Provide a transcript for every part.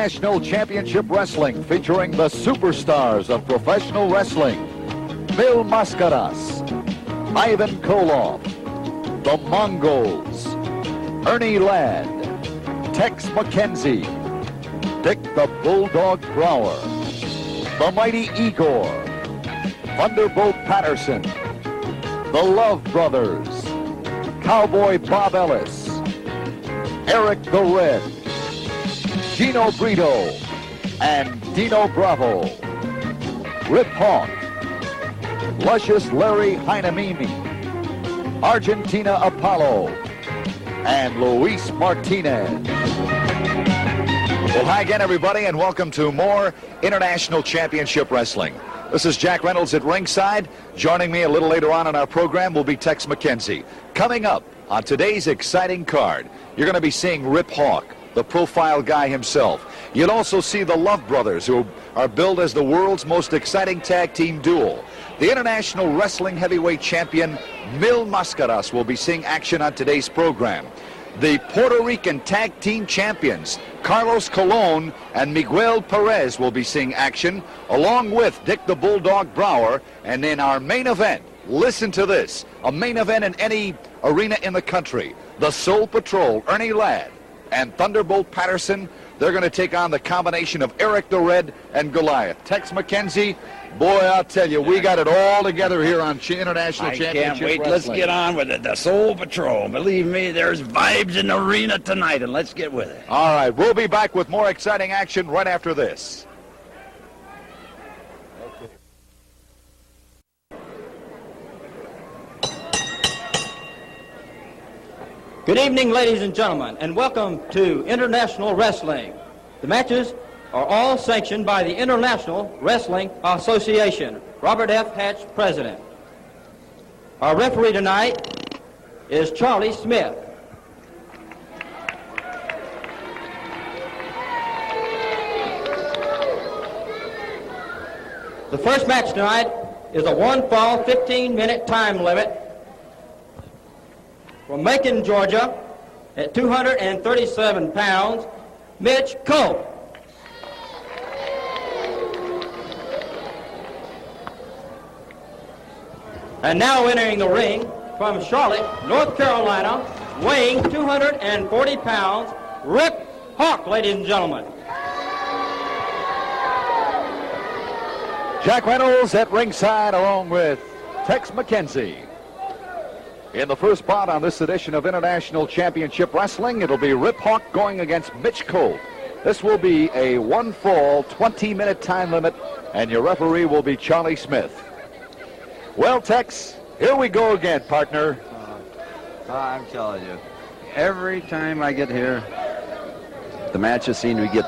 International Championship Wrestling featuring the superstars of professional wrestling. Mil Mascaras, Ivan Koloff, the Mongols, Ernie Ladd, Tex McKenzie, Dick the Bulldog Brower, the Mighty Igor, Thunderbolt Patterson, the Love Brothers, Cowboy Bob Ellis, Erik the Red, Gino Brito, and Dino Bravo, Rip Hawk, Luscious Larry Heinemimi, Argentina Apollo, and Luis Martinez. Well, hi again, everybody, and welcome to more International Championship Wrestling. This is Jack Reynolds at ringside. Joining me a little later on in our program will be Tex McKenzie. Coming up on today's exciting card, you're going to be seeing Rip Hawk, the profile guy himself. You'll also see the Love Brothers, who are billed as the world's most exciting tag team duel. The International Wrestling Heavyweight Champion, Mil Mascaras, will be seeing action on today's program. The Puerto Rican Tag Team Champions, Carlos Colon and Miguel Perez, will be seeing action, along with Dick the Bulldog Brower. And in our main event, listen to this, a main event in any arena in the country, the Soul Patrol, Ernie Ladd, and Thunderbolt Patterson. They're going to take on the combination of Erik the Red and Goliath. Tex McKenzie, boy, I'll tell you, we got it all together here on International Championship Can't wait. Wrestling. Let's get on with it. The Soul Patrol. Believe me, there's vibes in the arena tonight, and let's get with it. All right, we'll be back with more exciting action right after this. Good evening, ladies and gentlemen, and welcome to International Wrestling. The matches are all sanctioned by the International Wrestling Association. Robert F. Hatch, President. Our referee tonight is Charlie Smith. The first match tonight is a one-fall, 15-minute time limit from Macon, Georgia, at 237 pounds, Mitch Colt. And now entering the ring from Charlotte, North Carolina, weighing 240 pounds, Rip Hawk, ladies and gentlemen. Jack Reynolds at ringside along with Tex McKenzie. In the first bout on this edition of International Championship Wrestling, it'll be Rip Hawk going against Mitch Colt. This will be a one-fall, 20-minute time limit, and your referee will be Charlie Smith. Well, Tex, here we go again, partner. I'm telling you, every time I get here, the matches seem to get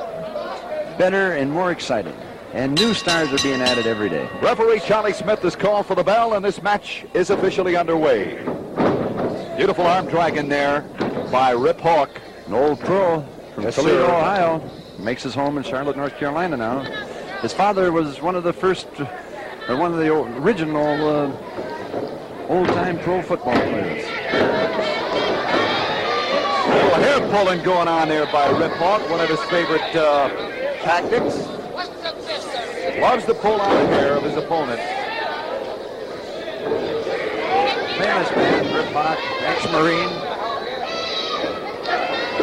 better and more exciting. And new stars are being added every day. Referee Charlie Smith has called for the bell, and this match is officially underway. Beautiful arm dragon there by Rip Hawk. An old pro from Yes, Toledo, sir. Ohio. Makes his home in Charlotte, North Carolina now. His father was one of the first, or one of the original old-time pro football players. A little hair pulling going on there by Rip Hawk, one of his favorite tactics. Loves to pull on the hair of his opponent. Famous man, Rip Hawk, ex-Marine.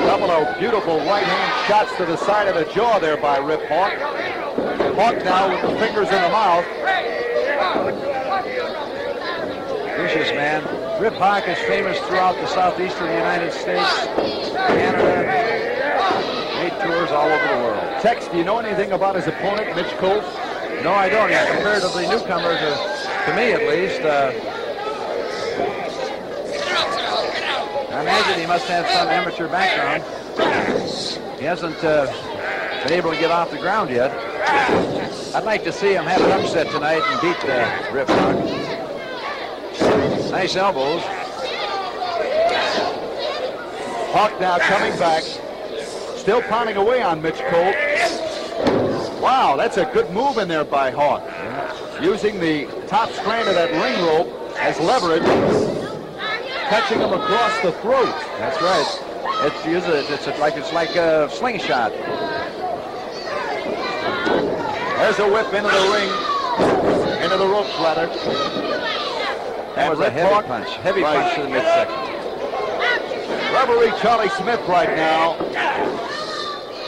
Couple of beautiful right-hand shots to the side of the jaw there by Rip Hawk. Hawk now with the fingers in the mouth. Vicious man. Rip Hawk is famous throughout the southeastern United States, Canada. Made tours all over the world. Tex, do you know anything about his opponent, Mitch Colt? No, I don't. He's comparatively newcomer to me, at least. I imagine he must have some amateur background. He hasn't been able to get off the ground yet. I'd like to see him have an upset tonight and beat Rip Hawk. Nice elbows. Hawk now coming back. Still pounding away on Mitch Colt. Wow, that's a good move in there by Hawk. Using the top strand of that ring rope as leverage. Catching him across the throat. That's right. It's like a slingshot. There's a whip into the ring, into the ropes rather. That was a heavy punch. Heavy punch to the midsection. Referee Charlie Smith right now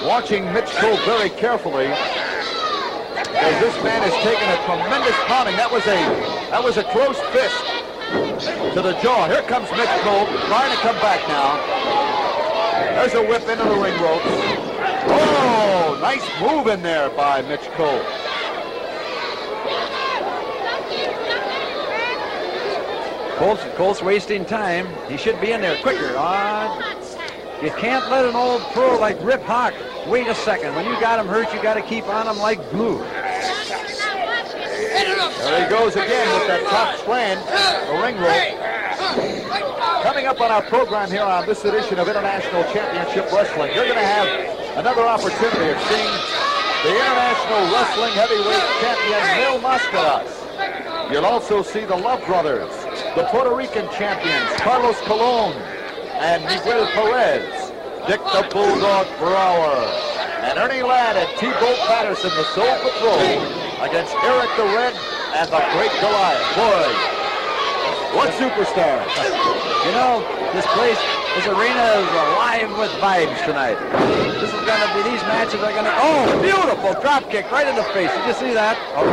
watching Mitch Colt very carefully, as this man has taken a tremendous pounding. That was a close fist to the jaw. Here comes Mitch Colt trying to come back now. There's a whip into the ring ropes. Oh, nice move in there by Mitch Colt. Colt's wasting time. He should be in there quicker. You can't let an old pro like Rip Hawk wait a second. When you got him hurt, you got to keep on him like glue. There he goes again with that top slam, the ring rope. Coming up on our program here on this edition of International Championship Wrestling, you're going to have another opportunity of seeing the International Wrestling Heavyweight Champion, Mil Mascaras. You'll also see the Love Brothers, the Puerto Rican Champions, Carlos Colon and Miguel Perez, Dick the Bulldog Brower, and Ernie Ladd and T-Bolt Patterson, the Soul Patrol, against Erik the Red and the Great Goliath. Boy, what superstars. You know, this arena is alive with vibes tonight. This is going to be, these matches are going to, oh, beautiful drop kick right in the face. Did you see that? Oh,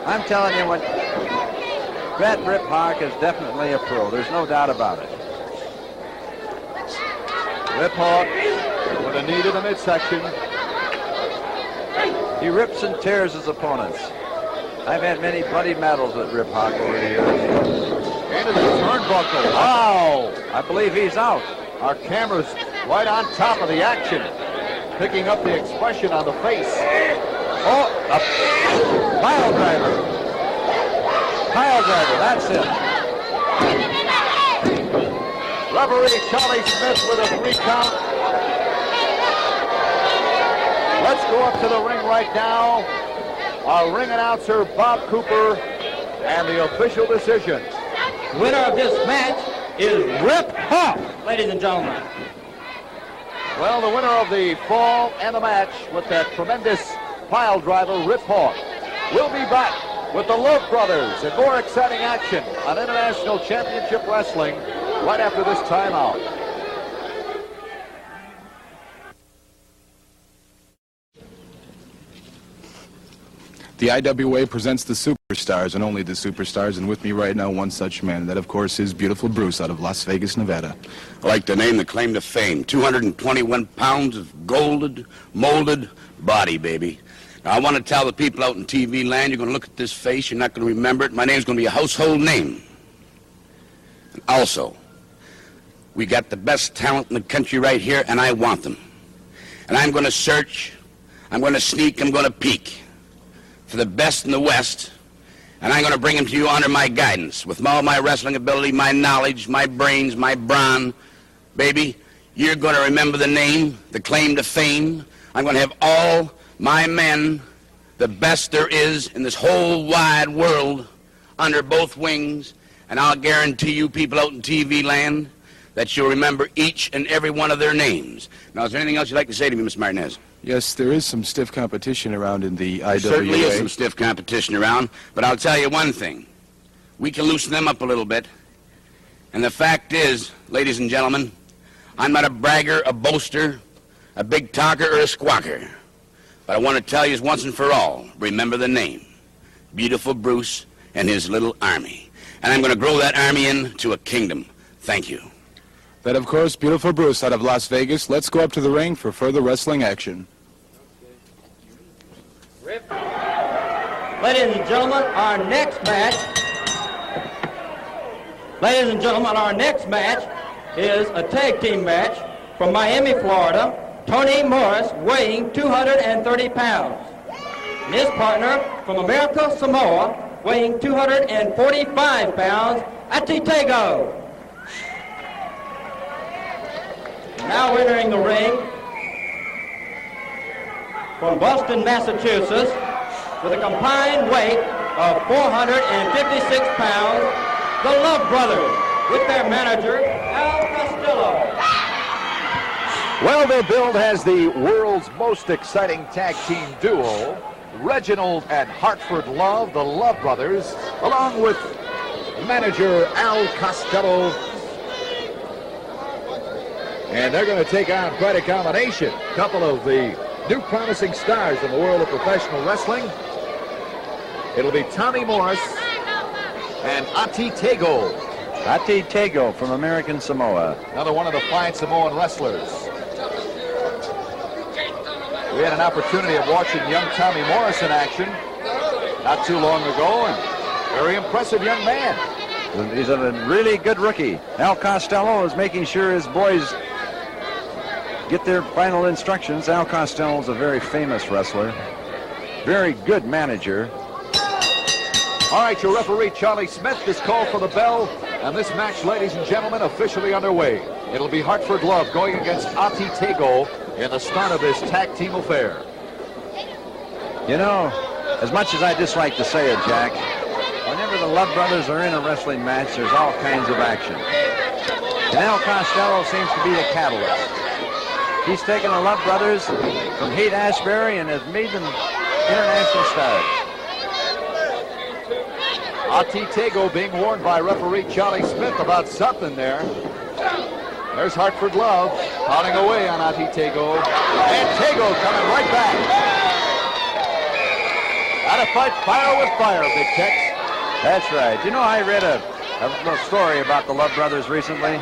I'm telling you what, that Rip Hawk is definitely a pro. There's no doubt about it. Rip Hawk with a knee to the midsection. He rips and tears his opponents. I've had many bloody medals with Rip Hawk over the years. Into the turnbuckle. Wow! I believe he's out. Our camera's right on top of the action, picking up the expression on the face. Oh, a pile driver. Pile driver, that's it. Referee Charlie Smith with a 3 count. Let's go up to the ring right now. Our ring announcer, Bob Cooper, and the official decision. Winner of this match is Rip Hawk, ladies and gentlemen. Well, the winner of the fall and the match with that tremendous pile driver, Rip Hawk. We'll be back with the Love Brothers and more exciting action on International Championship Wrestling right after this timeout. The IWA presents the superstars, and only the superstars, and with me right now, one such man. That, of course, is beautiful Bruce out of Las Vegas, Nevada. I like the name, the claim to fame. 221 pounds of molded body, baby. Now, I want to tell the people out in TV land, you're going to look at this face, you're not going to remember it. My name's going to be a household name. And also, we got the best talent in the country right here, and I want them. And I'm going to search, I'm going to sneak, I'm going to peek for the best in the West, and I'm going to bring them to you under my guidance with all my wrestling ability, my knowledge, my brains, my brawn. Baby, you're going to remember the name, the claim to fame. I'm going to have all my men, the best there is in this whole wide world, under both wings, and I'll guarantee you people out in TV land that you'll remember each and every one of their names. Now, is there anything else you'd like to say to me, Miss Martinez? Yes, there is some stiff competition around in the IWA. There certainly is some stiff competition around, but I'll tell you one thing. We can loosen them up a little bit. And the fact is, ladies and gentlemen, I'm not a bragger, a boaster, a big talker, or a squawker. But I want to tell you once and for all, remember the name. Beautiful Bruce and his little army. And I'm going to grow that army into a kingdom. Thank you. That, of course, beautiful Bruce out of Las Vegas. Let's go up to the ring for further wrestling action. Ladies and gentlemen, our next match is a tag team match from Miami, Florida. Tony Morris weighing 230 pounds. And his partner from America, Samoa, weighing 245 pounds, Tago. Now entering the ring from Boston, Massachusetts, with a combined weight of 456 pounds, the Love Brothers, with their manager, Al Costello. Well, their build has the world's most exciting tag team duo, Reginald and Hartford Love, the Love Brothers, along with manager Al Costello. And they're going to take on quite a combination. A couple of the new promising stars in the world of professional wrestling. It'll be Tommy Morris and Ati Tago. Ati Tago from American Samoa. Another one of the fine Samoan wrestlers. We had an opportunity of watching young Tommy Morris in action not too long ago, and very impressive young man. He's a really good rookie. Al Costello is making sure his boys get their final instructions. Al Costello is a very famous wrestler, very good manager. All right, your referee, Charlie Smith, is called for the bell, and this match, ladies and gentlemen, officially underway. It'll be Hartford Love going against Ati Tago in the start of this tag team affair. You know, as much as I dislike to say it, Jack, whenever the Love Brothers are in a wrestling match, there's all kinds of action. And Al Costello seems to be the catalyst. He's taken the Love Brothers from Haight-Ashbury and has made them international stars. Ati Tago being warned by referee Charlie Smith about something there. There's Hartford Love pounding away on Ati Tago. And Tago coming right back. Gotta fight fire with fire, Big Tex. That's right. You know, I read a little story about the Love Brothers recently.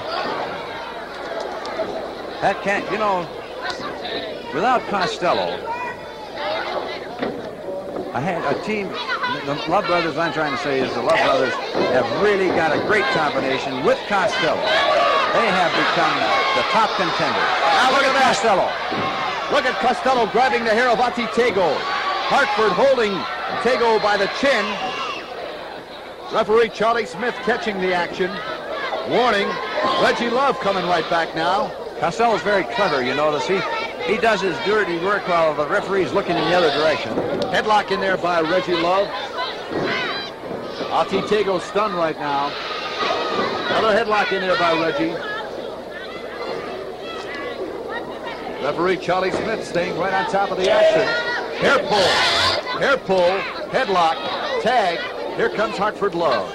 That can't, you know, without Costello, I had a team, the Love Brothers, I'm trying to say is the Love Brothers have really got a great combination with Costello. They have become the top contenders. Now look at Costello. Look at Costello grabbing the hair of Ati Tago. Hartford holding Tago by the chin. Referee Charlie Smith catching the action. Warning, Reggie Love coming right back now. Costello's very clever, you notice. He does his dirty work while the referee's looking in the other direction. Headlock in there by Reggie Love. Ati Tago stunned right now. Another headlock in there by Reggie. Referee Charlie Smith staying right on top of the action. Hair pull, headlock, tag. Here comes Hartford Love.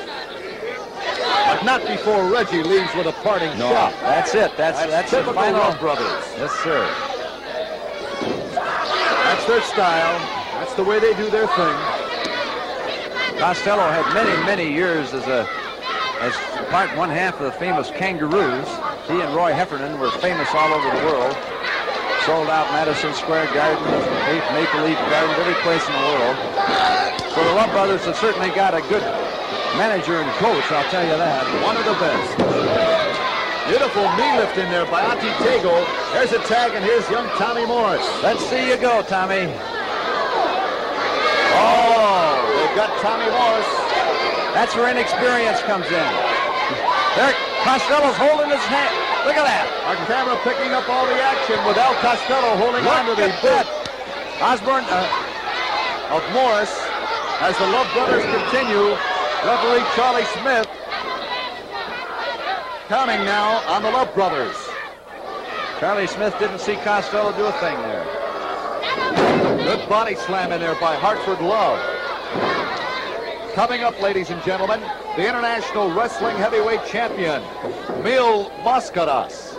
But not before Reggie leaves with a parting shot. That's it. That's the final. Love Brothers. Yes, sir. That's their style. That's the way they do their thing. Costello had many years as one half of the famous Kangaroos. He and Roy Heffernan were famous all over the world. Sold out Madison Square Garden, Maple Leaf Garden, every place in the world. So the Love Brothers have certainly got a good manager and coach, I'll tell you that. One of the best. Beautiful knee lift in there by Ati Tago. There's a tag, and here's young Tommy Morris. Let's see you go, Tommy. Oh, they've got Tommy Morris. That's where inexperience comes in. There, Costello's holding his hand. Look at that. Our camera picking up all the action with Al Costello holding on to the boot. Osborne of Morris as the Love Brothers continue. Referee Charlie Smith counting now on the Love Brothers. Charlie Smith didn't see Costello do a thing there. Good body slam in there by Hartford Love. Coming up, ladies and gentlemen, the International Wrestling Heavyweight Champion, Miguel Mascaras.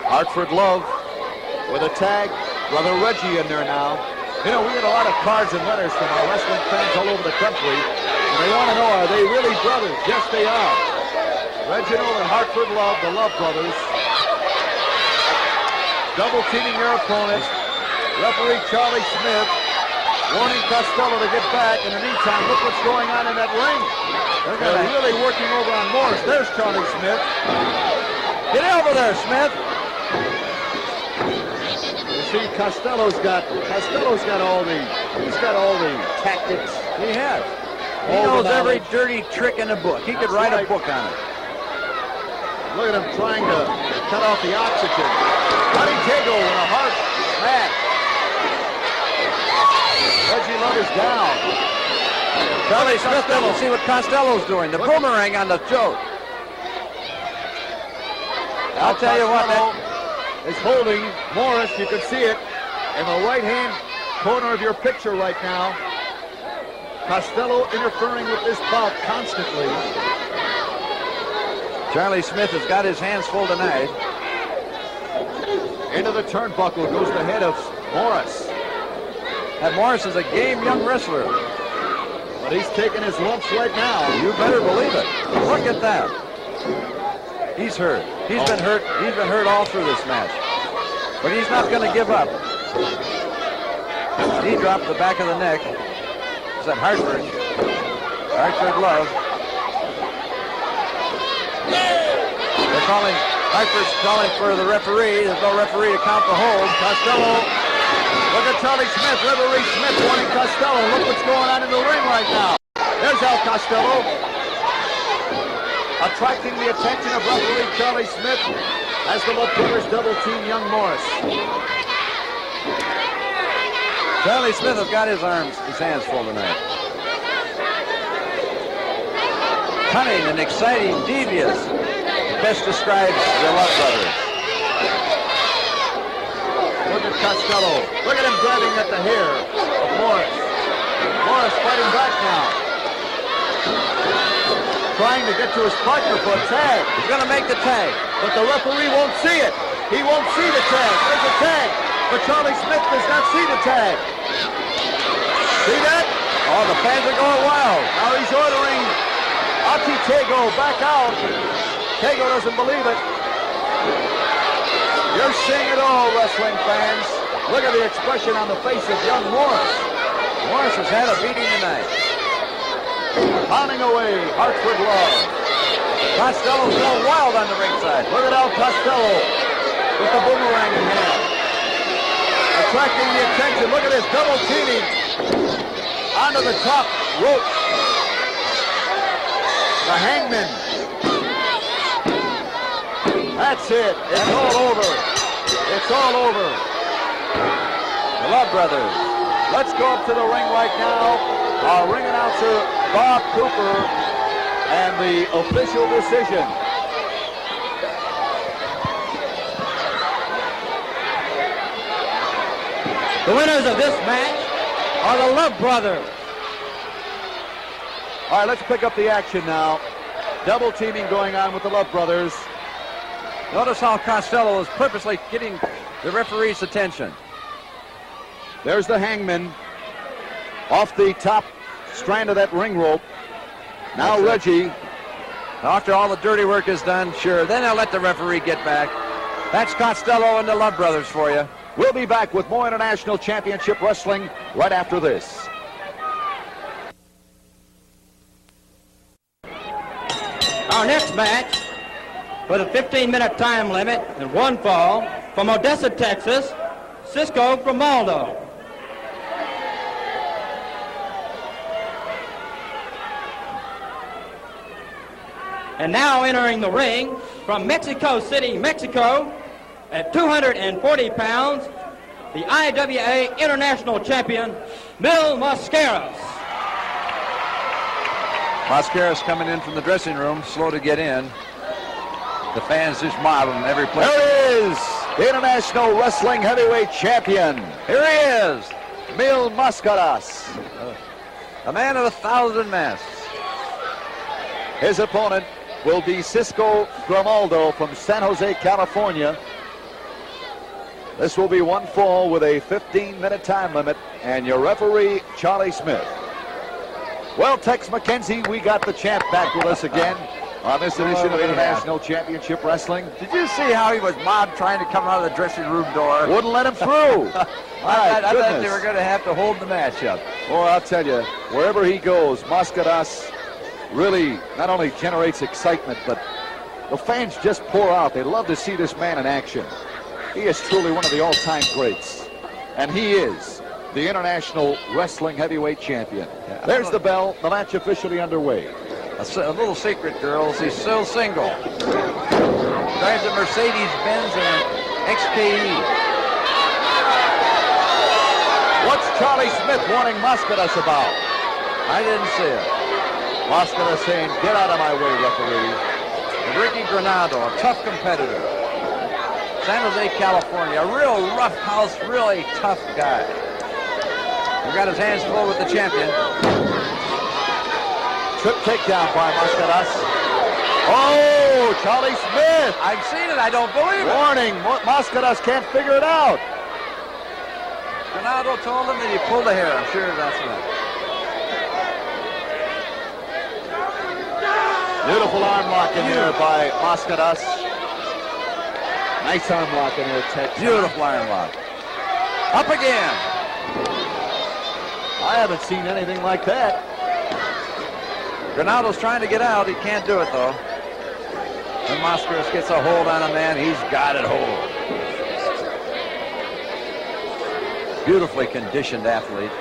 Hartford Love with a tag. Brother Reggie in there now. You know, we get a lot of cards and letters from our wrestling fans all over the country. And they want to know, are they really brothers? Yes, they are. Reginald and Hartford Love, the Love Brothers. Double teaming their opponent. Referee Charlie Smith warning Costello to get back. In the meantime, look what's going on in that ring. They're really working over on Morris. There's Charlie Smith. Get over there, Smith. You see, Costello's got all the tactics. He has. He knows every dirty trick in the book. He could write a book on it. Look at him trying to cut off the oxygen. Ati Tago with a hard smash. Reggie Love is down. Charlie Smith doesn't see what Costello's doing. The boomerang on the throat. I'll tell you what, is holding Morris. You can see it in the right-hand corner of your picture right now. Costello interfering with this bout constantly. Charlie Smith has got his hands full tonight. Into the turnbuckle goes the head of Morris. And Morris is a game young wrestler. But he's taking his lumps right now. You better believe it. Look at that. He's hurt. He's been hurt. He's been hurt all through this match. But he's not going to give up. He dropped the back of the neck. Is that Hartford? Hartford Love. They're calling. Hartford's calling for the referee. There's no referee to count the hold. Costello. Look at Charlie Smith. Referee Smith warning Costello. Look what's going on in the ring right now. There's Al Costello, attracting the attention of referee Charlie Smith as the Love Brothers double team young Morris. Charlie Smith has got his hands full tonight. Cunning and exciting, devious. Best describes the Love Brothers. Look at Costello. Look at him grabbing at the hair of Morris. Morris fighting back now. Trying to get to his partner for a tag. He's going to make the tag. But the referee won't see it. He won't see the tag. There's a tag. But Charlie Smith does not see the tag. See that? Oh, the fans are going wild. Now he's ordering Tago back out. Tago doesn't believe it. You're seeing it all, wrestling fans. Look at the expression on the face of young Morris. Morris has had a beating tonight. Pounding away, Hartford Love. Costello's going wild on the ringside. Look at Al Costello with the boomerang in hand. Attracting the attention. Look at this double teaming onto the top rope. The Hangman. That's it. It's all over. It's all over. The Love Brothers. Let's go up to the ring right now. Our ring announcer, Bob Cooper, and the official decision. The winners of this match are the Love Brothers. All right, let's pick up the action now. Double teaming going on with the Love Brothers. Notice how Costello is purposely getting the referee's attention. There's the Hangman off the top strand of that ring rope. Now Reggie. After all the dirty work is done, sure, then they'll let the referee get back. That's Costello and the Love Brothers for you. We'll be back with more International Championship Wrestling right after this. Our next match, with a 15-minute time limit and one fall, from Odessa, Texas, Cisco Grimaldo. And now entering the ring from Mexico City, Mexico, at 240 pounds, the IWA International Champion, Mil Mascaras. Mascaras coming in from the dressing room, slow to get in. The fans just modeling every place. There he is, the International Wrestling Heavyweight Champion. Here he is, Mil Mascaras. a man of 1,000 masks. His opponent will be Cisco Grimaldo from San Jose, California. This will be one fall with a 15-minute time limit, and your referee, Charlie Smith. Well, Tex McKenzie, we got the champ back with us again on this edition of International Championship Wrestling. Did you see how he was mobbed trying to come out of the dressing room door? Wouldn't let him through. I thought they were going to have to hold the match up. Well, I'll tell you, wherever he goes, Mascaras really not only generates excitement, but the fans just pour out. They love to see this man in action. He is truly one of the all-time greats. And he is the International Wrestling Heavyweight Champion. Yeah, There's the bell. The match officially underway. A little secret, girls. He's still single. Drives a Mercedes-Benz and an XKE. What's Charlie Smith warning Mascaras about? I didn't see it. Mascaras saying, "Get out of my way, referee." And Ricky Granado, a tough competitor. San Jose, California. A real roughhouse, really tough guy. He got his hands full with the champion. Trip takedown by Mascaras. Oh, Charlie Smith. I've seen it. I don't believe it. Warning, Mascaras can't figure it out. Grimaldo told him that he pulled a hair. I'm sure that's right. Beautiful arm lock in there by Mascaras. Nice arm lock in there, Tex. Beautiful arm lock. Up again. I haven't seen anything like that. Grimaldo's trying to get out. He can't do it, though. When Mascaras gets a hold on a man, he's got it hold. Beautifully conditioned athlete.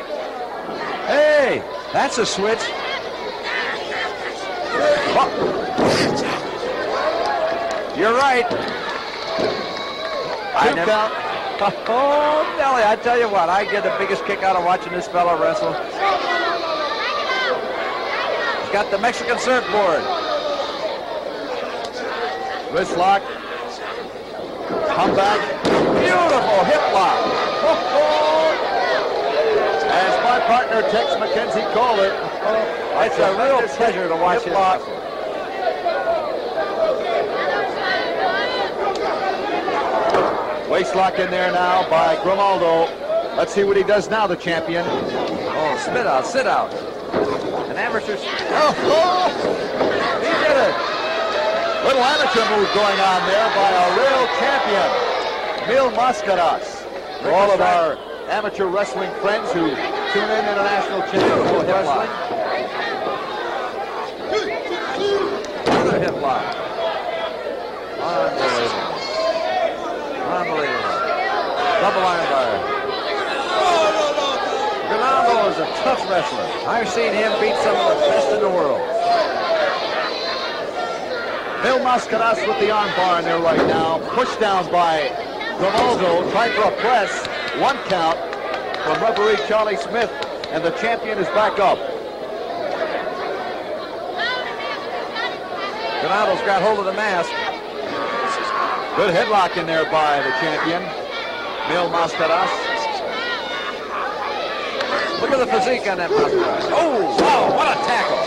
Hey, that's a switch. Oh. You're right. Oh, Nelly, I tell you what, I get the biggest kick out of watching this fellow wrestle. He's got the Mexican surfboard. Wrist lock. Comeback. Beautiful hip lock. As my partner Tex McKenzie called it, It's a real pleasure to watch him wrestle. Waist lock in there now by Grimaldo. Let's see what he does now, the champion. Oh, spit out, sit out. An amateur. Oh, he did it. Little amateur move going on there by a real champion, Mil Mascaras. For all of our amateur wrestling friends who tune in International Championship Wrestling. Another hip lock. Unbelievable. Unbelievable. Double arm bar. Grimaldo is a tough wrestler. I've seen him beat some of the best in the world. Mil Mascaras with the arm bar in there right now. Pushed down by Grimaldo, trying for a press. 1 count from referee Charlie Smith, and the champion is back up. Grimaldo's got hold of the mask. Good headlock in there by the champion, Mil Mascaras. Look at the physique on that Mascaras. Oh, wow, what a tackle.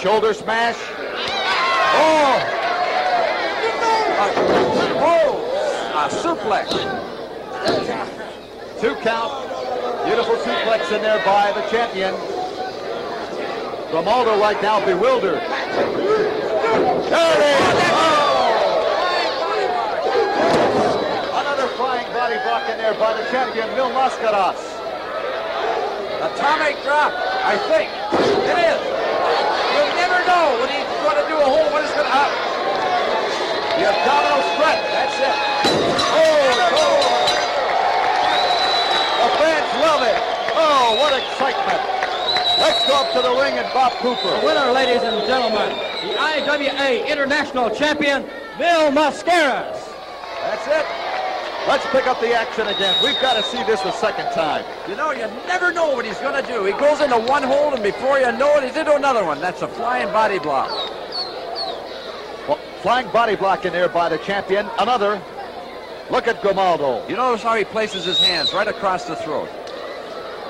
Shoulder smash. Oh! A suplex. 2 count. Beautiful suplex in there by the champion. Grimaldo right now bewildered. There it is! Another flying body block in there by the champion, Mil Mascaras. Atomic drop, I think. It is. You'll never know when he's going to do a hold, what it's going to happen. The abdominal stretch. That's it. Oh! The fans love it. Oh, what excitement. Let's go up to the ring and Bob Cooper. The winner, ladies and gentlemen, the IWA International Champion, Mil Mascaras. That's it. Let's pick up the action again. We've got to see this a second time. You know, you never know what he's going to do. He goes into one hold, and before you know it, he's into another one. That's a flying body block. Well, flying body block in there by the champion. Another. Look at Grimaldo. You notice how he places his hands right across the throat.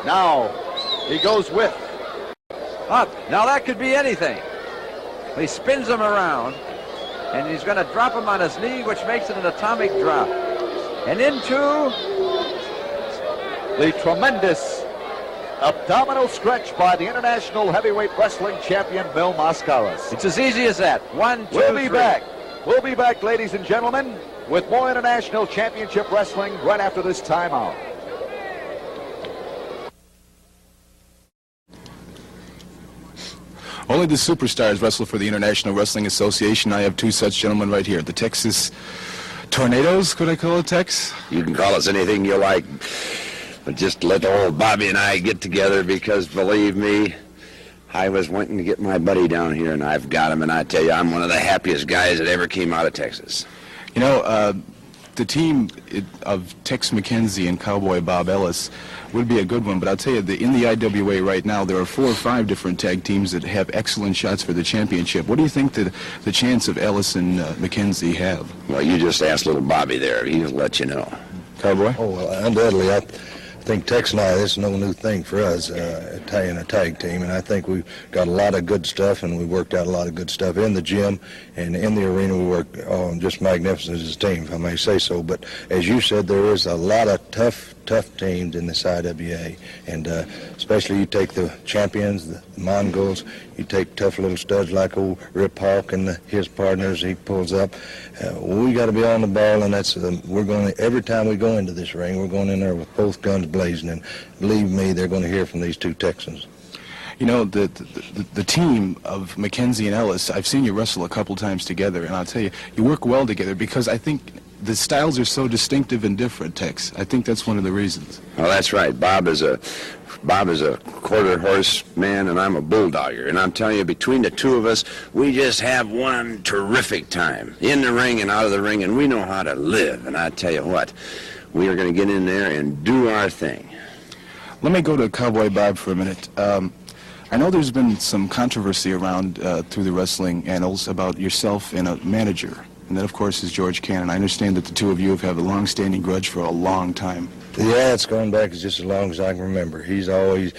Now, he goes with. Up. Now that could be anything. He spins him around, and he's going to drop him on his knee, which makes it an atomic drop. And into the tremendous abdominal stretch by the International Heavyweight Wrestling Champion, Mil Mascaras. It's as easy as that. 1, 2, We'll be 3. back. We'll be back, ladies and gentlemen, with more International Championship Wrestling right after this timeout. Only the superstars wrestle for the International Wrestling Association. I have 2 such gentlemen right here. The Texas Tornadoes, could I call it, Tex? You can call us anything you like, but just let old Bobby and I get together, because believe me, I was wanting to get my buddy down here, and I've got him, and I tell you, I'm one of the happiest guys that ever came out of Texas. You know, the team of Tex McKenzie and Cowboy Bob Ellis would be a good one, but I'll tell you, in the IWA right now, there are 4 or 5 different tag teams that have excellent shots for the championship. What do you think the chance of Ellis and McKenzie have? Well, you just asked little Bobby there. He'll let you know. Cowboy? Oh, well, undoubtedly, I think Tex and I, this is no new thing for us in a tag team, and I think we've got a lot of good stuff, and we worked out a lot of good stuff in the gym and in the arena. We worked just magnificent as a team, if I may say so. But as you said, there is a lot of tough teams in this IWA, and especially you take the champions, the Mongols, you take tough little studs like old Rip Hawk and his partners he pulls up. We got to be on the ball, and that's we're going to, every time we go into this ring, we're going in there with both guns blazing, and believe me, they're going to hear from these 2 Texans. You know, the team of McKenzie and Ellis, I've seen you wrestle a couple times together, and I'll tell you, you work well together because I think the styles are so distinctive and different, Tex. I think that's one of the reasons. Well, that's right. Bob is a quarter horse man, and I'm a bulldogger. And I'm telling you, between the 2 of us, we just have one terrific time in the ring and out of the ring, and we know how to live. And I tell you what, we are going to get in there and do our thing. Let me go to Cowboy Bob for a minute. I know there's been some controversy around through the wrestling annals about yourself and a manager. And that, of course, is George Cannon. I understand that the 2 of you have had a long-standing grudge for a long time. Yeah, it's going back just as long as I can remember. He's a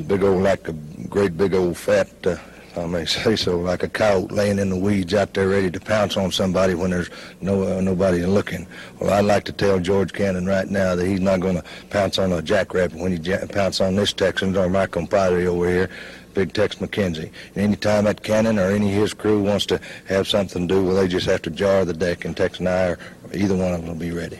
big old, like a great big old fat, if I may say so, like a coyote laying in the weeds out there ready to pounce on somebody when there's nobody looking. Well, I'd like to tell George Cannon right now that he's not going to pounce on a jackrabbit when he pounce on this Texan or my compadre over here, Big Tex McKenzie. And anytime that Cannon or any of his crew wants to have something to do, well, they just have to jar the deck, and Tex and I, or either one of them, will be ready.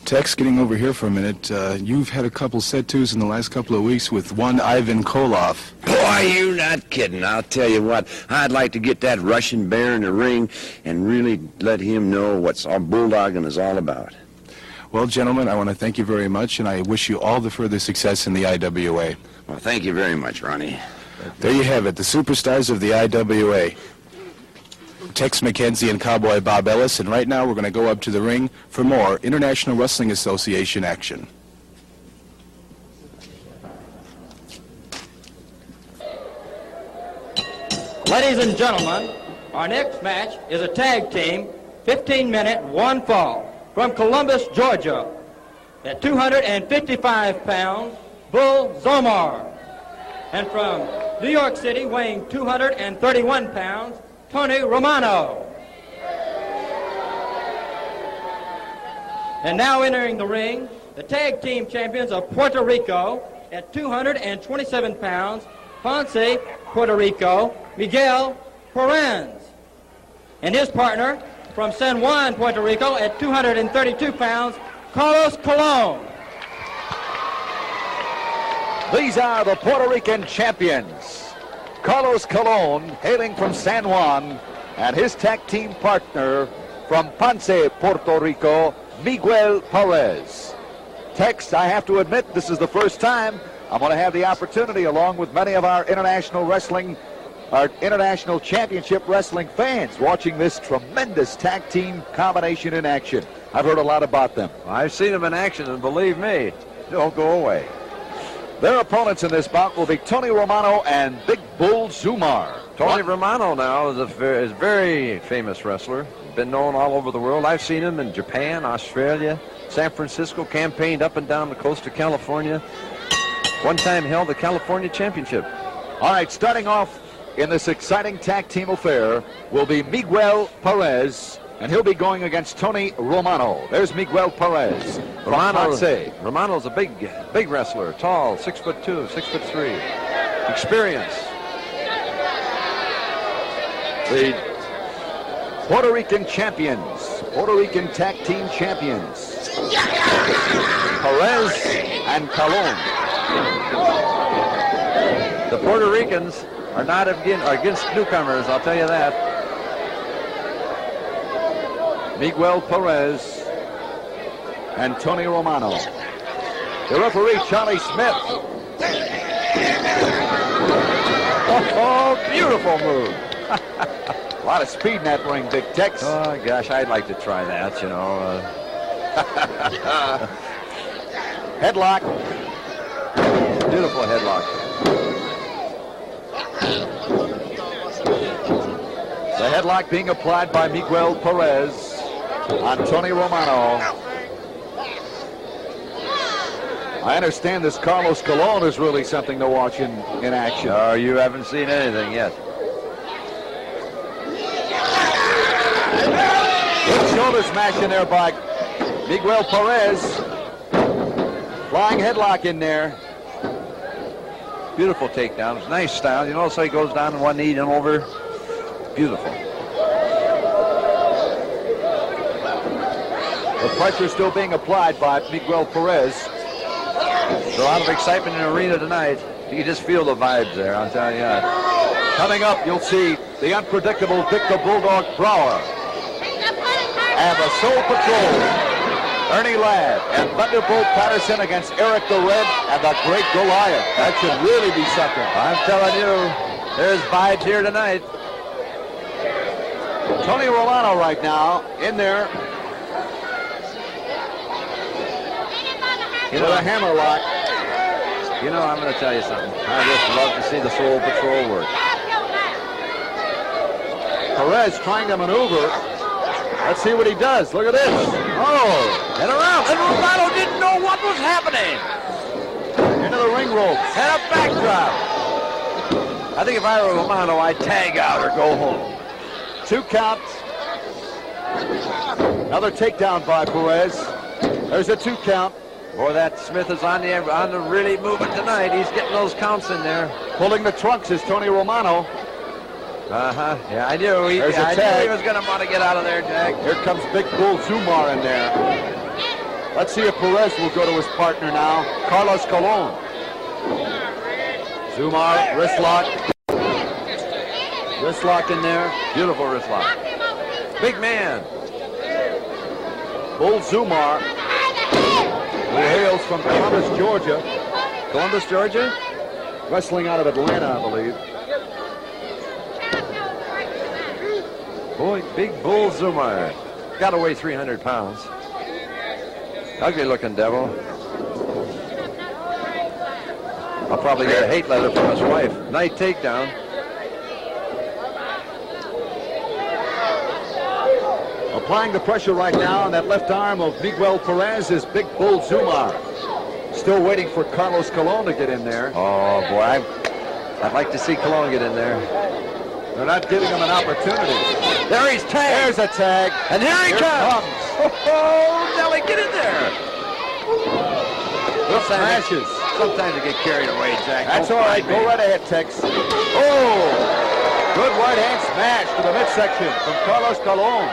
Tex, getting over here for a minute, you've had a couple set-tos in the last couple of weeks with one Ivan Koloff. Boy, you're not kidding. I'll tell you what, I'd like to get that Russian bear in the ring and really let him know what's all bulldogging is all about. Well, gentlemen, I want to thank you very much, and I wish you all the further success in the IWA. Well, thank you very much, Ronnie. There you have it, the superstars of the IWA. Tex McKenzie and Cowboy Bob Ellis, and right now we're going to go up to the ring for more International Wrestling Association action. Ladies and gentlemen, our next match is a tag team, 15-minute, 1 fall, from Columbus, Georgia, at 255 pounds, Bull Zomar. And from New York City, weighing 231 pounds, Tony Romano. And now entering the ring, the tag team champions of Puerto Rico at 227 pounds, Ponce, Puerto Rico, Miguel Perez. And his partner from San Juan, Puerto Rico at 232 pounds, Carlos Colon. These are the Puerto Rican champions. Carlos Colon, hailing from San Juan, and his tag team partner from Ponce, Puerto Rico, Miguel Perez. Tex, I have to admit, this is the first time I'm going to have the opportunity, along with many of our international championship wrestling fans, watching this tremendous tag team combination in action. I've heard a lot about them. I've seen them in action, and believe me, don't go away. Their opponents in this bout will be Tony Romano and Big Bull Zomar. Tony Romano now is a very famous wrestler. Been known all over the world. I've seen him in Japan, Australia, San Francisco, campaigned up and down the coast of California. One time held the California Championship. All right, starting off in this exciting tag team affair will be Miguel Perez, and he'll be going against Tony Romano. There's Miguel Perez. Romano's a big wrestler, tall, 6'2", 6'3", experience. The Puerto Rican champions, Puerto Rican tag team champions, Perez and Colon. The Puerto Ricans are not against newcomers, I'll tell you that. Miguel Perez and Tony Romano. The referee, Charlie Smith. Oh, beautiful move. A lot of speed in that ring, Big Tex. Oh, gosh, I'd like to try that, you know. Headlock. Beautiful headlock. The headlock being applied by Miguel Perez on Tony Romano. I understand this Carlos Colon is really something to watch in action. Oh, you haven't seen anything yet. Good shoulder smash in there by Miguel Perez. Flying headlock in there. Beautiful takedowns. Nice style. You know, so he goes down on one knee and over. Beautiful. The pressure still being applied by Miguel Perez. There's a lot of excitement in the arena tonight. You can just feel the vibes there, I'll tell you that. Coming up, you'll see the unpredictable Dick the Bulldog Brower. And the Soul Patrol, Ernie Ladd and Thunderbolt Patterson against Erik the Red and the Great Goliath. That should really be something. I'm telling you, there's vibes here tonight. Tony Romano right now in there. You With know, a hammer lock. you know, I'm going to tell you something. I just love to see the Soul Patrol work. Perez trying to maneuver. Let's see what he does. Look at this. Oh, And around. And Romano didn't know what was happening. into the ring ropes. And a backdrop. I think if I were Romano, I'd tag out or go home. 2 count. Another takedown by Perez. There's a 2 count. Boy, that Smith is on the really moving tonight. He's getting those counts in there. Pulling the trunks is Tony Romano. Yeah, I knew he was going to want to get out of there, Jack. Here comes Big Bull Zomar in there. Let's see if Perez will go to his partner now, Carlos Colon. Zomar, wrist lock. Wrist lock in there. Beautiful wrist lock. Big man. Bull Zomar, who hails from Columbus, Georgia. Columbus, Georgia? Wrestling out of Atlanta, I believe. Boy, Big Bull Zomar. Got to weigh 300 pounds. Ugly looking devil. I'll probably get a hate letter from his wife. Nice takedown. Applying the pressure right now on that left arm of Miguel Perez is Big Bull Zomar. Still waiting for Carlos Colon to get in there. Oh, boy. I'd like to see Colon get in there. They're not giving him an opportunity. There he's tagged. There's a tag. And here he comes. Oh, Nelly, get in there. Sometimes you get carried away, Jack. That's all right. Go right ahead, Tex. Oh, good right hand smash to the midsection from Carlos Colon.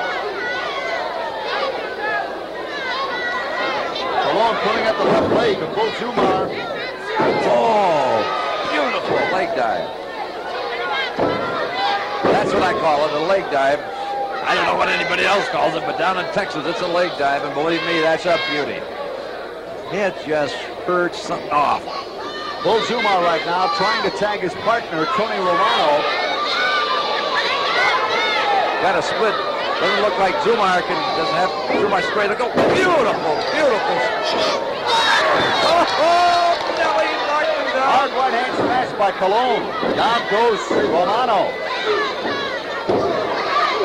Colon pulling at the left leg of Bull Zomar. Oh, beautiful leg dive. That's what I call it, a leg dive. I don't know what anybody else calls it, but down in Texas, it's a leg dive, and believe me, that's a beauty. It just hurts something off. Bull Zomar right now trying to tag his partner, Tony Romano. Got a split. Doesn't look like Zomar doesn't have Zomar straight. Look, beautiful, beautiful. Oh, Nelly knocked him down. Hard right hand smash by Colon. Down goes Romano.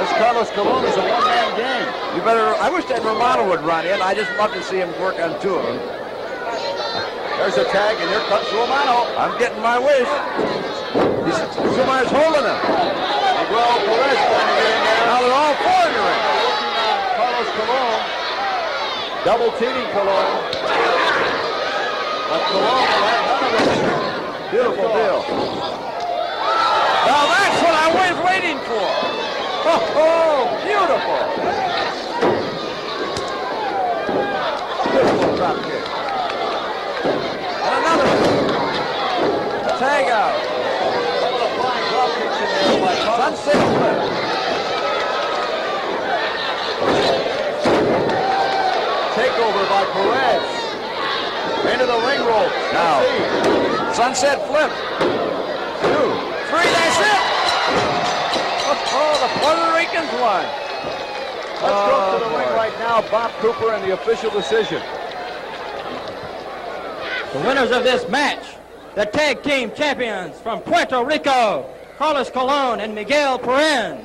This Carlos Colon is a one-man game. You better, I wish that Romano would run in. I just love to see him work on 2 of them. There's a tag, and here comes Romano. I'm getting my wish. Zomar's holding him. Miguel Perez trying to get in there. Now they're all 4 in the ring. Working on Carlos Colon. Double teaming Colon. But Colon will have none of it. Beautiful deal. Now that's what I was waiting for. Oh, beautiful. Beautiful drop kick. And another one. Tag out. Couple of flying drop kicks in there by Carlos. Sunset flip. Takeover by Perez. Into the ring rope. Now, sunset flip. 2, 3, that's it. Oh, the Puerto Ricans won. Let's go to the ring right now, Bob Cooper, and the official decision. The winners of this match, the tag team champions from Puerto Rico, Carlos Colon and Miguel Perez.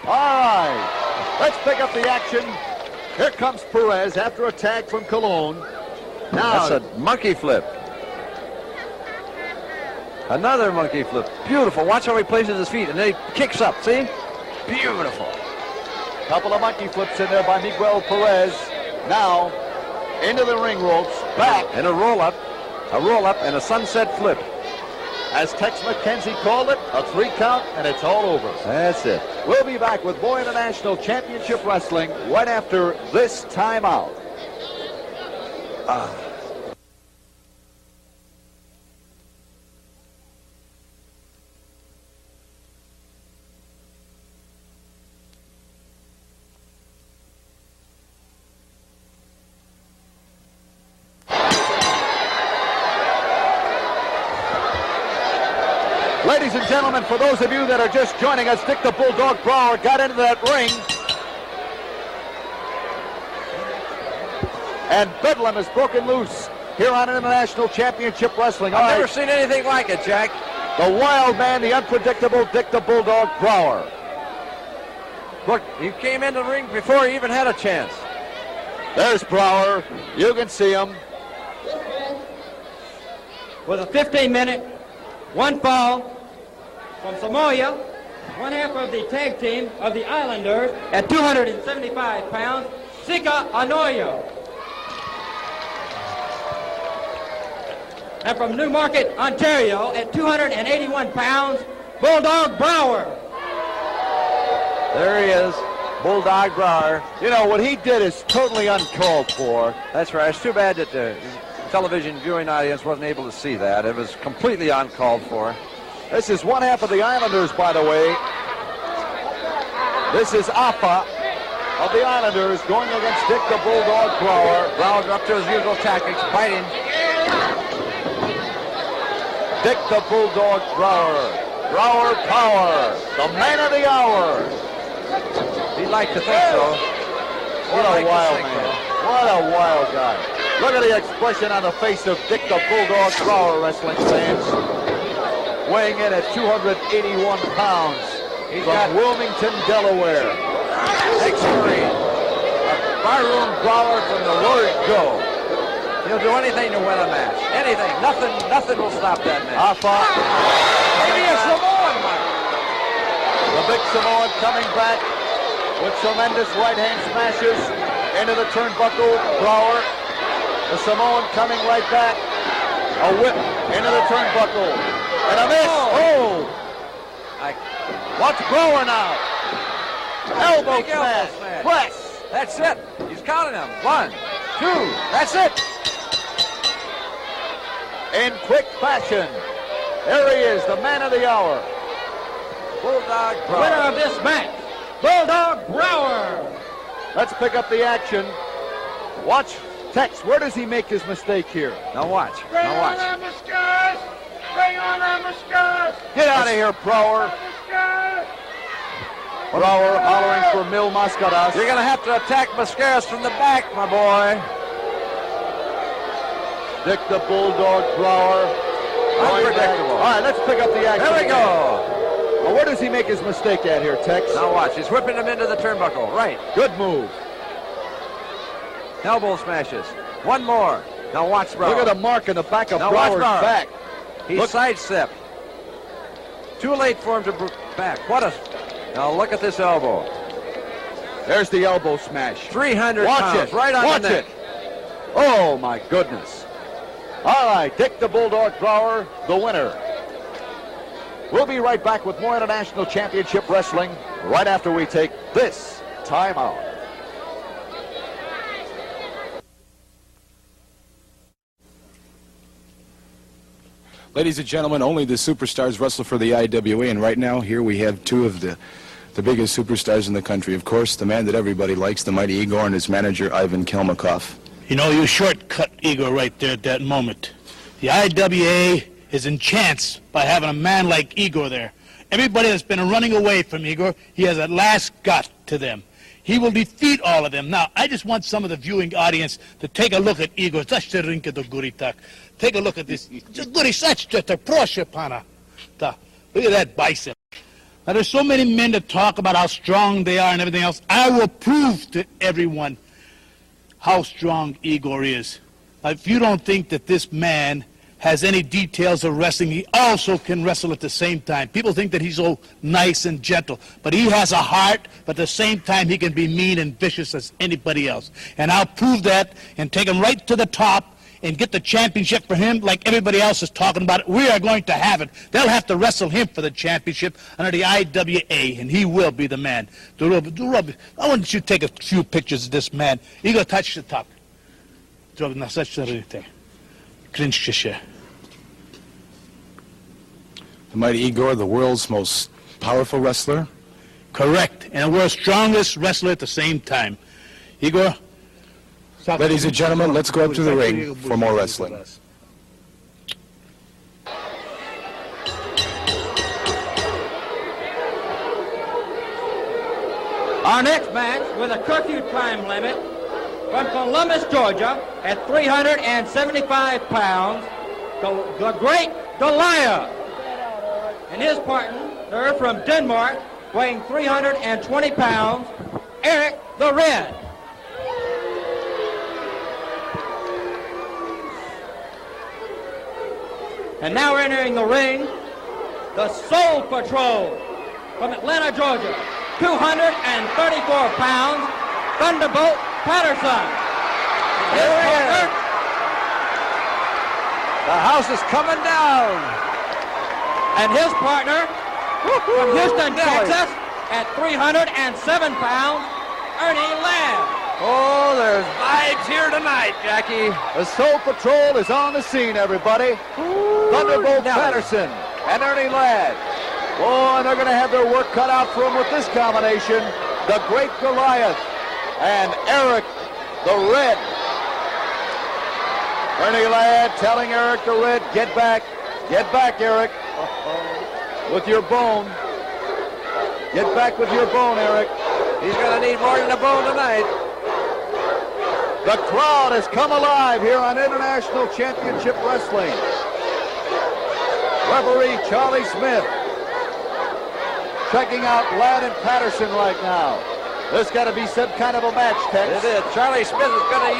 All right, let's pick up the action. Here comes Perez after a tag from Colon. Now, that's a monkey flip. Another monkey flip. Beautiful. Watch how he places his feet, and then he kicks up. See? Beautiful. couple of monkey flips in there by Miguel Perez. Now, into the ring ropes, back. And a roll-up and a sunset flip. As Tex McKenzie called it, a 3 count, and it's all over. That's it. We'll be back with more International Championship Wrestling right after this timeout. Ladies and gentlemen, for those of you that are just joining us, Dick the Bulldog Brower got into that ring. And Bedlam has broken loose here on International Championship Wrestling. I've never seen anything like it, Jack. The wild man, the unpredictable Dick the Bulldog Brower. Look, he came in the ring before he even had a chance. There's Brower. You can see him. With a 15-minute, 1 fall from Samoa, one half of the tag team of the Islanders at 275 pounds, Sika Anoo. And from Newmarket, Ontario, at 281 pounds, Bulldog Brower. There he is, Bulldog Brower. You know, what he did is totally uncalled for. That's right. It's too bad that the television viewing audience wasn't able to see that. It was completely uncalled for. This is one half of the Islanders, by the way. This is Appa of the Islanders going against Dick the Bulldog Brower. Brower up to his usual tactics, fighting. Dick the Bulldog Brower. Brower Power, the man of the hour. He'd like to think so. What a wild man. What a wild guy. Look at the expression on the face of Dick the Bulldog Brower, wrestling fans. Weighing in at 281 pounds from Wilmington, Delaware. Extreme. A barroom brawler from the word go. He'll do anything to win a match. Anything. Nothing will stop that man. Maybe a Samoan, Mike. The big Samoan coming back with tremendous right-hand smashes into the turnbuckle. Brower. The Samoan coming right back. A whip into the turnbuckle. And a miss. Oh! Watch Brower now. Elbow smash. Press. That's it. He's counting them. 1, 2. That's it. In quick fashion. There he is, the man of the hour. Bulldog Brower. Winner of this match, Bulldog Brower. Let's pick up the action. Watch Tex. Where does he make his mistake here? Now watch. Now watch. Bring on the Mascaras! Get out of here, Brower. Brower hollering for Mil Mascaras. You're going to have to attack Mascaras from the back, my boy. Dick the Bulldog Brower. Unpredictable. All right, let's pick up the action. There we go. Well, where does he make his mistake at here, Tex? Now watch. He's whipping him into the turnbuckle. Right. Good move. Elbow smashes. One more. Now watch Brower. Look at the mark in the back of Now watch Brower's Brower. back. He's sidestepped. Too late for him to back. What a... Now look at this elbow. There's the elbow smash. 300 Watch pounds. it. Right on Watch the neck. it. Oh, my goodness. All right, Dick the Bulldog Brower, the winner. We'll be right back with more International Championship Wrestling right after we take this timeout. Ladies and gentlemen, only the superstars wrestle for the IWA, and right now here we have two of the biggest superstars in the country. Of course, the man that everybody likes, the Mighty Igor, and his manager, Ivan Kalmikoff. You know, you shortcut Igor right there at that moment. The IWA is enchanced by having a man like Igor there. Everybody that's been running away from Igor, he has at last got to them. He will defeat all of them. Now, I just want some of the viewing audience to take a look at Igor. Take a look at this. Look at that bicep. Now, there's so many men that talk about how strong they are and everything else. I will prove to everyone how strong Igor is. Now, if you don't think that this man has any details of wrestling, he also can wrestle at the same time. People think that he's so nice and gentle, but he has a heart, but at the same time he can be mean and vicious as anybody else. And I'll prove that and take him right to the top and get the championship for him like everybody else is talking about it. We are going to have it. They'll have to wrestle him for the championship under the IWA, and he will be the man. I want you to take a few pictures of this man. Igor, touch the top. The Mighty Igor, the world's most powerful wrestler? Correct, and the world's strongest wrestler at the same time. Igor? Ladies and gentlemen, let's go up to the ring for more wrestling. Our next match, with a curfew time limit, from Columbus, Georgia, at 375 pounds, the great Goliath. And his partner from Denmark, weighing 320 pounds, Erik the Red. And now entering the ring, the Soul Patrol from Atlanta, Georgia, 234 pounds, Thunderbolt Patterson. Here he is. The house is coming down. And his partner from Houston, Texas, at 307 pounds, Ernie Ladd. Oh, there's vibes here tonight, Jackie. The Soul Patrol is on the scene, everybody. Thunderbolt Patterson and Ernie Ladd. Oh, and they're going to have their work cut out for them with this combination. The Great Goliath and Erik the Red. Ernie Ladd telling Erik the Red, get back, Erik, with your bone. Get back with your bone, Erik. He's going to need more than a bone tonight. The crowd has come alive here on International Championship Wrestling. Referee Charlie Smith checking out Ladd and Patterson right now. There's got to be some kind of a match, Tex. It is. Charlie Smith is going to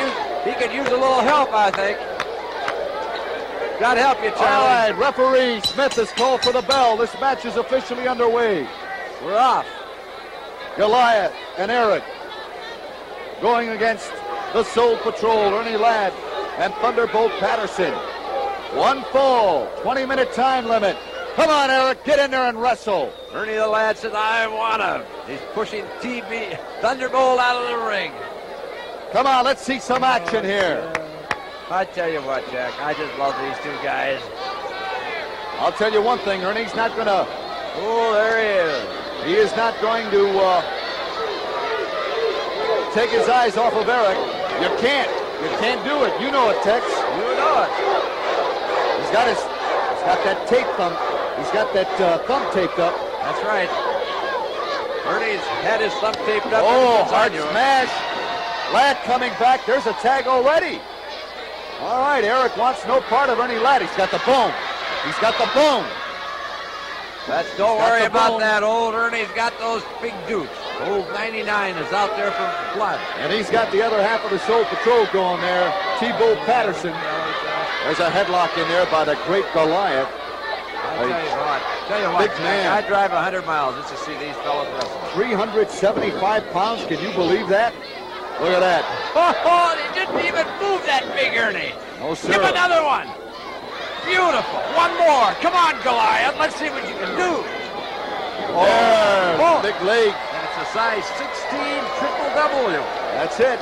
he could use a little help, I think. God help you, Charlie. All right, referee Smith has called for the bell. This match is officially underway. We're off. Goliath and Erik going against the Soul Patrol, Ernie Ladd and Thunderbolt Patterson. One fall, 20-minute time limit. Come on, Erik, get in there and wrestle. Ernie the Lad says, I want him. He's pushing Thunderbolt out of the ring. Come on, let's see some action here. I tell you what, Jack, I just love these two guys. I'll tell you one thing, Ernie's not going to... Oh, there he is. He is not going to take his eyes off of Erik. You can't do it. You know it, Tex. You know it. He's got that tape thumb. He's got that thumb taped up. That's right. Ernie's had his thumb taped up. Oh, hard smash. Ladd coming back. There's a tag already. All right, Erik wants no part of Ernie Ladd. He's got the bone. He's got the bone. Don't worry about that. Old Ernie's got those big dukes. Old 99 is out there for blood. And he's got the other half of the Soul Patrol going there. T-Bolt Patterson. There's a headlock in there by the Great Goliath. Tell you what, big man. I'd drive 100 miles just to see these fellas wrestle. 375 pounds. Can you believe that? Look at that. Oh, he didn't even move that big Ernie. Oh, sir. Give another one. Beautiful. One more. Come on, Goliath. Let's see what you can do. Oh, big leg. That's a size 16 triple W. That's it.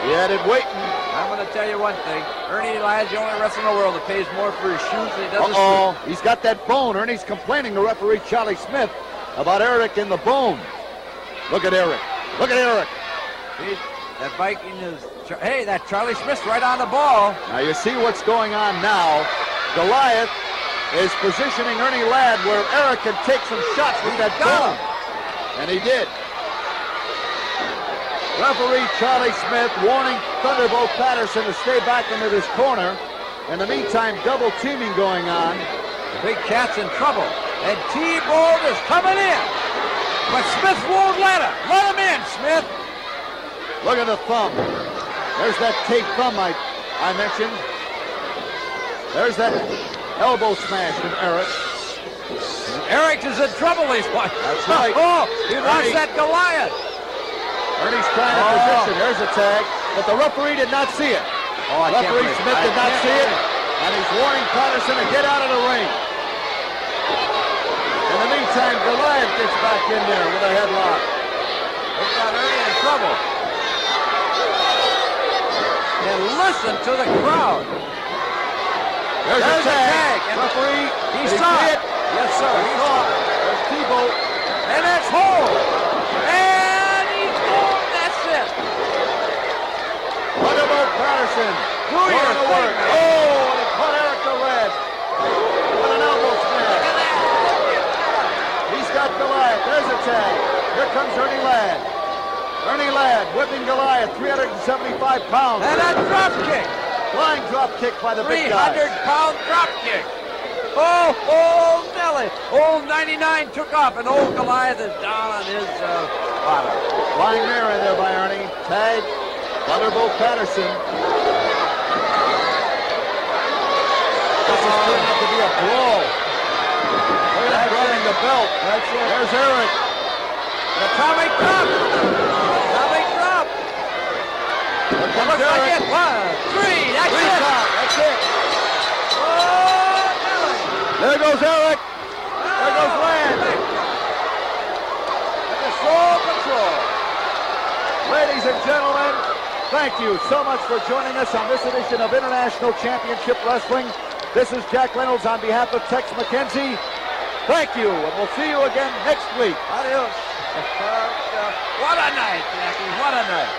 He had it waiting. I'm going to tell you one thing. Ernie Ladd's the only wrestler in the world that pays more for his shoes than he does his suit. He's got that bone. Ernie's complaining to referee Charlie Smith about Erik in the bone. Look at Erik. Look at Erik. That Viking is... Hey, that Charlie Smith's right on the ball. Now you see what's going on now. Goliath is positioning Ernie Ladd where Erik can take some shots with that bone. And he did. Referee Charlie Smith warning Thunderbolt Patterson to stay back into this corner. In the meantime, double teaming going on. The big cat's in trouble. And T-Bolt is coming in. But Smith won't let him. Let him in, Smith. Look at the thumb. There's that taped thumb I mentioned. There's that elbow smash from Erik. Erik is in trouble. He's like, that's right. Oh, he lost that Goliath. Ernie's trying to position. There's a tag, but the referee did not see it. Referee Smith did not see it, and he's warning Patterson to get out of the ring. In the meantime, Goliath gets back in there with a headlock. He's got Ernie in trouble. And listen to the crowd. There's a tag. Referee, he saw it. Yes, sir. He saw it. There's T-Bolt. And that's hold. And he's gone. That's it. Thunderbolt Patterson. Do your thing. Oh, and it caught Erik the Red. With an elbow smash. He's got Goliath. There's a tag. Here comes Ernie Ladd. Ernie Ladd whipping Goliath, 375 pounds. And a drop kick. Flying drop kick by the big guy. 300-pound drop kick. Oh, Nelly. Old 99 took off, and old Goliath is down on his bottom. Flying mirror in there by Ernie. Tag. Thunderbolt Patterson. This is turning out to be a brawl. Look at that grabbing the belt. That's it. There's Erik. The atomic drop. Atomic drop. It looks like it. 1, 3. That's it. That's it. Oh, Nelly. There goes Erik. There goes Ladd. And the Soul Patrol. Ladies and gentlemen, thank you so much for joining us on this edition of International Championship Wrestling. This is Jack Reynolds on behalf of Tex McKenzie. Thank you, and we'll see you again next week. Adios. What a night, Jackie. What a night.